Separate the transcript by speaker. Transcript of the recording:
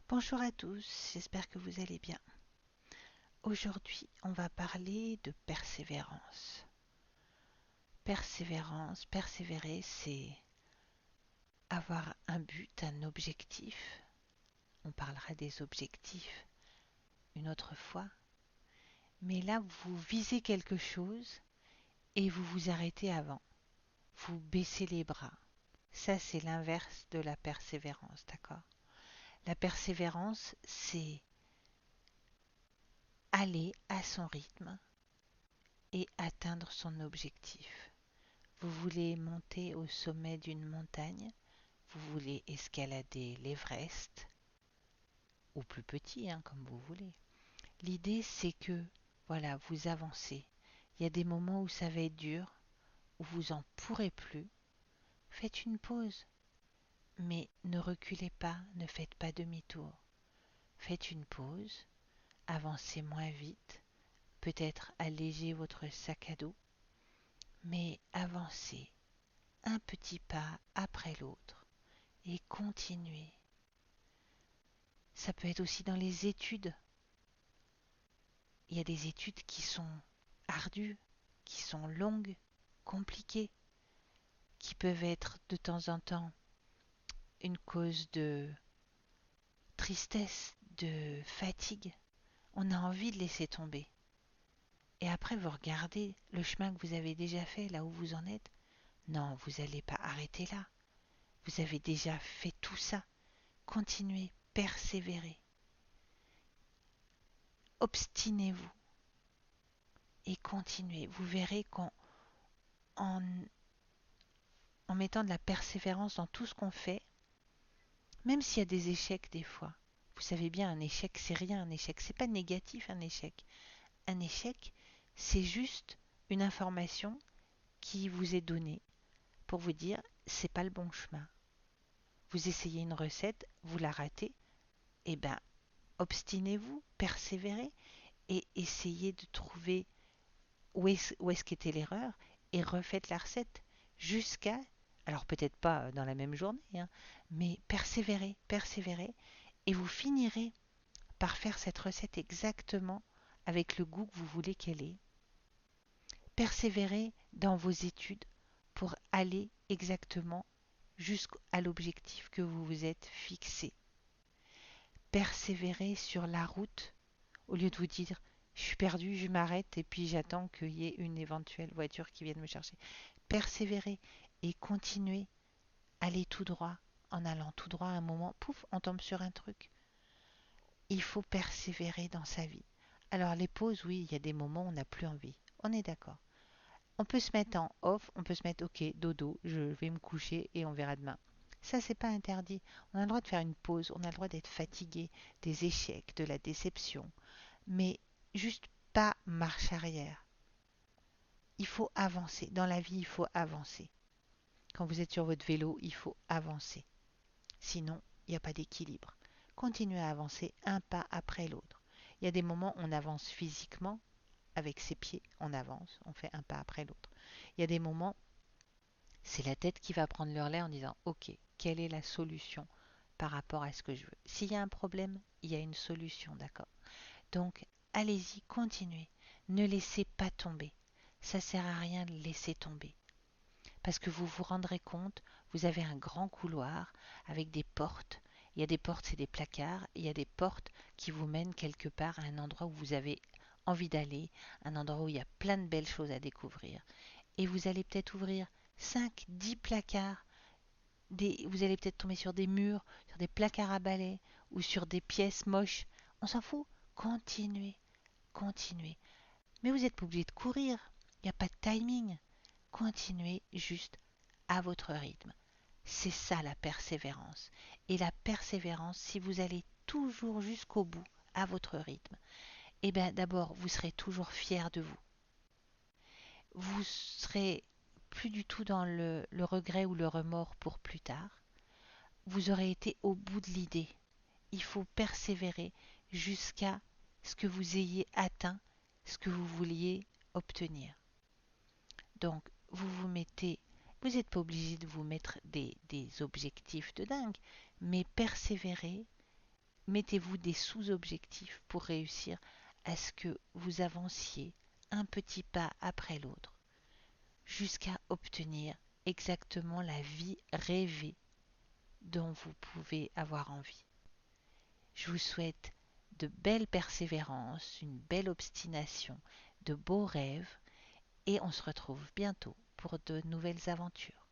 Speaker 1: Bonjour à tous, j'espère que vous allez bien. Aujourd'hui, on va parler de persévérance. Persévérance, persévérer, c'est avoir un but, un objectif. On parlera des objectifs une autre fois. Mais là, vous visez quelque chose et vous vous arrêtez avant. Vous baissez les bras. Ça, c'est l'inverse de la persévérance, d'accord? La persévérance, c'est aller à son rythme et atteindre son objectif. Vous voulez monter au sommet d'une montagne, vous voulez escalader l'Everest, ou plus petit, comme vous voulez. L'idée, c'est que, voilà, vous avancez. Il y a des moments où ça va être dur, où vous en pourrez plus. Faites une pause, mais ne reculez pas, ne faites pas demi-tour. Faites une pause, avancez moins vite, peut-être allégez votre sac à dos, mais avancez un petit pas après l'autre et continuez. Ça peut être aussi dans les études. Il y a des études qui sont ardues, qui sont longues, compliquées, qui peuvent être de temps en temps une cause de tristesse, de fatigue. On a envie de laisser tomber. Et après, vous regardez le chemin que vous avez déjà fait, là où vous en êtes. Non, vous n'allez pas arrêter là. Vous avez déjà fait tout ça. Continuez, persévérez. Obstinez-vous et continuez. Vous verrez qu'en en, en mettant de la persévérance dans tout ce qu'on fait, même s'il y a des échecs des fois. Vous savez bien, un échec, c'est rien, un échec. C'est pas négatif, un échec. Un échec, c'est juste une information qui vous est donnée pour vous dire, c'est pas le bon chemin. Vous essayez une recette, vous la ratez, eh ben, obstinez-vous, persévérez et essayez de trouver où est-ce qu'était l'erreur et refaites la recette jusqu'à, alors peut-être pas dans la même journée, mais persévérez, persévérez et vous finirez par faire cette recette exactement avec le goût que vous voulez qu'elle ait. Persévérez dans vos études pour aller exactement jusqu'à l'objectif que vous vous êtes fixé. Persévérez sur la route au lieu de vous dire je suis perdu, je m'arrête et puis j'attends qu'il y ait une éventuelle voiture qui vienne me chercher. Persévérez et continuez, allez tout droit. En allant tout droit, à un moment, pouf, on tombe sur un truc. Il faut persévérer dans sa vie. Alors les pauses, oui, il y a des moments où on n'a plus envie. On est d'accord. On peut se mettre en off, on peut se mettre ok, dodo, je vais me coucher et on verra demain. Ça, c'est pas interdit. On a le droit de faire une pause, on a le droit d'être fatigué, des échecs, de la déception. Mais juste pas marche arrière. Il faut avancer. Dans la vie, il faut avancer. Quand vous êtes sur votre vélo, il faut avancer. Sinon, il n'y a pas d'équilibre. Continuez à avancer un pas après l'autre. Il y a des moments où on avance physiquement, avec ses pieds, on avance, on fait un pas après l'autre. Il y a des moments, c'est la tête qui va prendre le relais en disant ok, quelle est la solution par rapport à ce que je veux. S'il y a un problème, il y a une solution, d'accord. Donc, allez-y, continuez. Ne laissez pas tomber. Ça sert à rien de laisser tomber. Parce que vous vous rendrez compte, vous avez un grand couloir avec des portes. Il y a des portes, c'est des placards. Il y a des portes qui vous mènent quelque part à un endroit où vous avez envie d'aller, un endroit où il y a plein de belles choses à découvrir. Et vous allez peut-être ouvrir 5, 10 placards. Vous allez peut-être tomber sur des murs, sur des placards à balai ou sur des pièces moches. On s'en fout. Continuez, continuez. Mais vous n'êtes pas obligé de courir. Il n'y a pas de timing. Continuez juste à votre rythme. C'est ça la persévérance. Et la persévérance, si vous allez toujours jusqu'au bout, à votre rythme, eh bien d'abord, vous serez toujours fier de vous. Vous serez plus du tout dans le regret ou le remords pour plus tard. Vous aurez été au bout de l'idée. Il faut persévérer jusqu'à ce que vous ayez atteint ce que vous vouliez obtenir. Donc, vous n'êtes pas obligé de vous mettre des objectifs de dingue, mais persévérez mettez-vous des sous-objectifs pour réussir à ce que vous avanciez un petit pas après l'autre jusqu'à obtenir exactement la vie rêvée dont vous pouvez avoir envie. Je vous souhaite de belles persévérances, une belle obstination, de beaux rêves et on se retrouve bientôt pour de nouvelles aventures.